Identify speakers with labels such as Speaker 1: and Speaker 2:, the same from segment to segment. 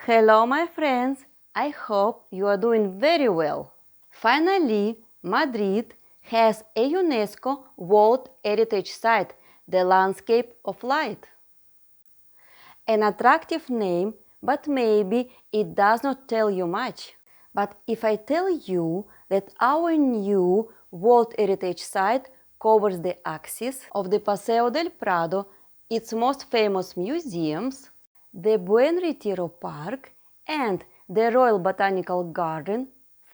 Speaker 1: Hello, my friends! I hope you are doing very well. Finally, Madrid has a UNESCO World Heritage Site, the Landscape of Light. An attractive name, but maybe it does not tell you much. But if I tell you that our new World Heritage Site covers the axis of the Paseo del Prado, its most famous museums, the Buen Retiro Park, and the Royal Botanical Garden,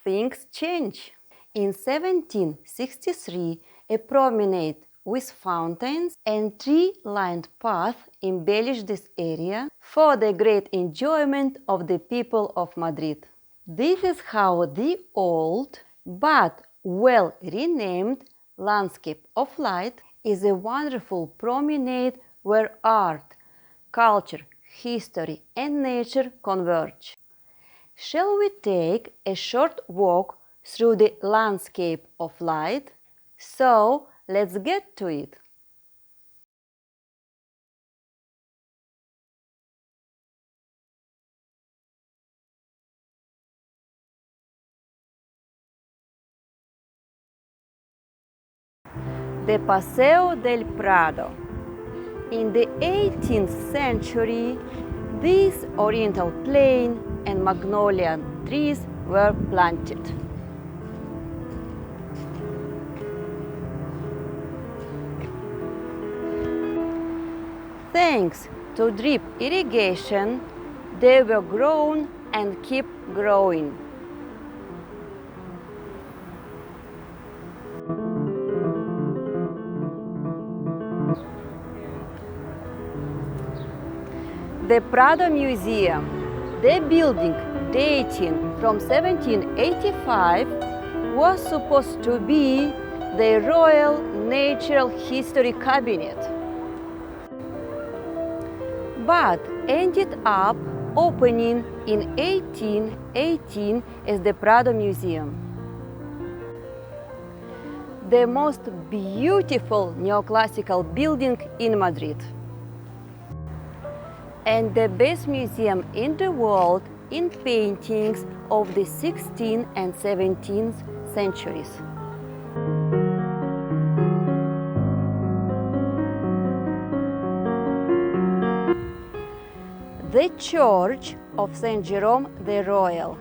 Speaker 1: things change. In 1763, a promenade with fountains and tree-lined path embellished this area for the great enjoyment of the people of Madrid. This is how the old but well renamed Landscape of Light is a wonderful promenade where art, culture, history and nature converge. Shall we take a short walk through the Landscape of Light? So let's get to it. The Paseo del Prado. In the 18th century, this oriental plane and magnolia trees were planted. Thanks to drip irrigation, they were grown and keep growing. The Prado Museum, the building dating from 1785, was supposed to be the Royal Natural History Cabinet, but ended up opening in 1818 as the Prado Museum. The most beautiful neoclassical building in Madrid, and the best museum in the world in paintings of the 16th and 17th centuries. The Church of Saint Jerome the Royal,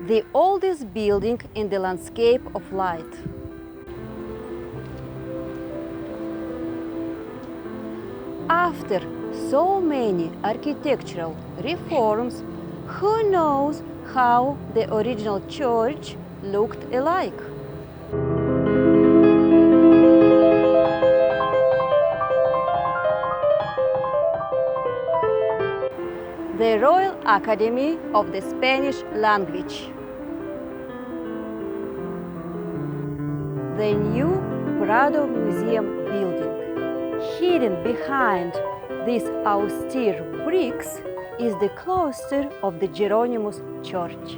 Speaker 1: the oldest building in the Landscape of Light. After so many architectural reforms, who knows how the original church looked alike? The Royal Academy of the Spanish Language. The new Prado Museum building. Hidden behind these austere bricks is the cloister of the Hieronymus Church.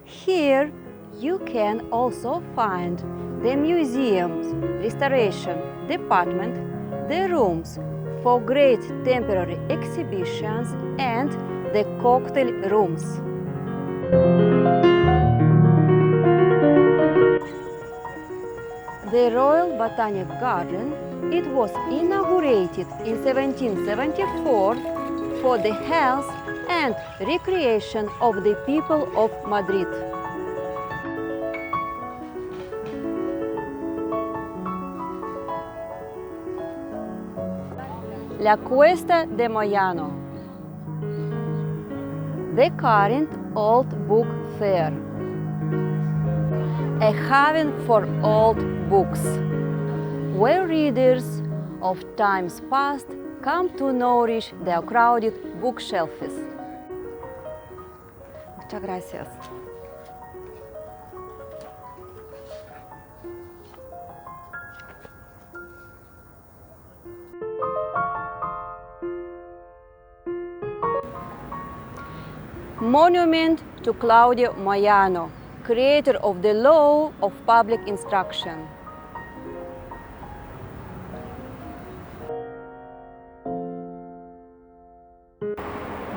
Speaker 1: Here you can also find the museum's restoration department, the rooms for great temporary exhibitions, and the cocktail rooms. The Royal Botanic Garden, it was inaugurated in 1774 for the health and recreation of the people of Madrid. La Cuesta de Moyano, the current Old Book Fair, a haven for old books, where readers of times past come to nourish their crowded bookshelves. Muchas gracias. Monument to Claudio Moyano, creator of the law of public instruction.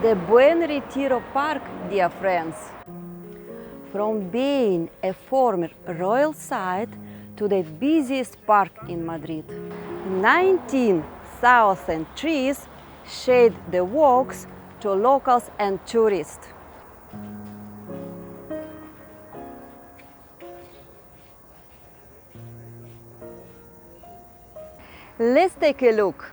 Speaker 1: The Buen Retiro Park, dear friends. From being a former royal site to the busiest park in Madrid. 19,000 trees shade the walks to locals and tourists. Let's take a look.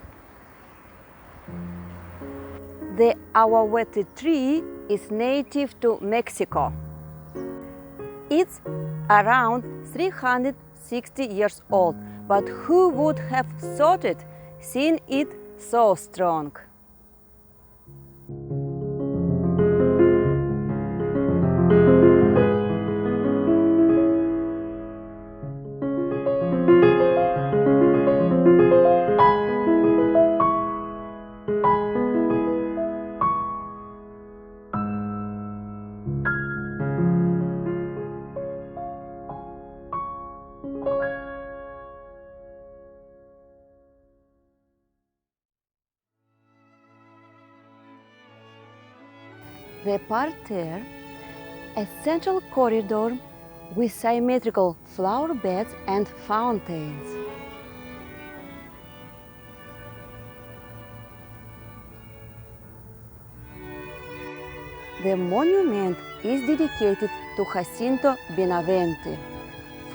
Speaker 1: The ahuehuete tree is native to Mexico. It's around 360 years old, but who would have thought it, seeing it so strong? The parterre, a central corridor with symmetrical flower beds and fountains. The monument is dedicated to Jacinto Benavente,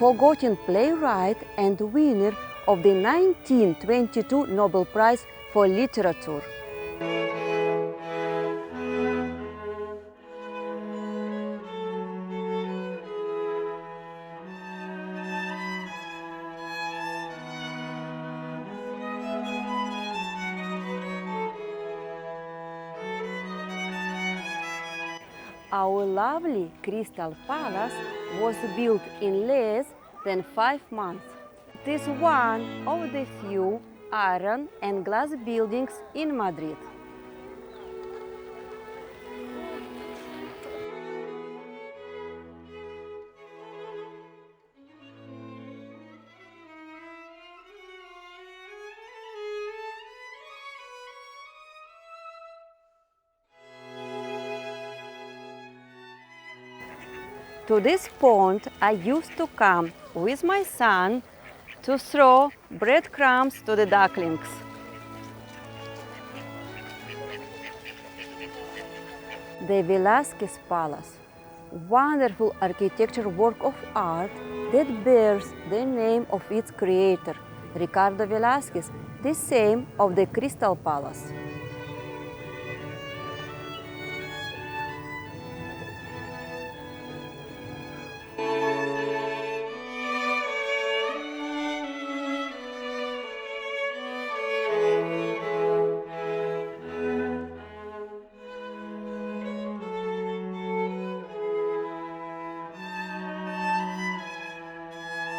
Speaker 1: forgotten playwright and winner of the 1922 Nobel Prize for Literature. Our lovely Crystal Palace was built in less than 5 months. It is one of the few iron and glass buildings in Madrid. To this pond, I used to come with my son to throw breadcrumbs to the ducklings. The Velázquez Palace, wonderful architectural work of art that bears the name of its creator, Ricardo Velázquez, the same of the Crystal Palace.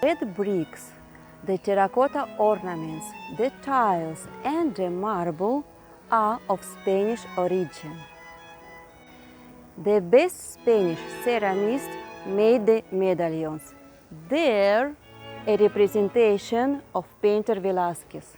Speaker 1: Red bricks, the terracotta ornaments, the tiles and the marble are of Spanish origin. The best Spanish ceramists made the medallions. They're a representation of painter Velázquez.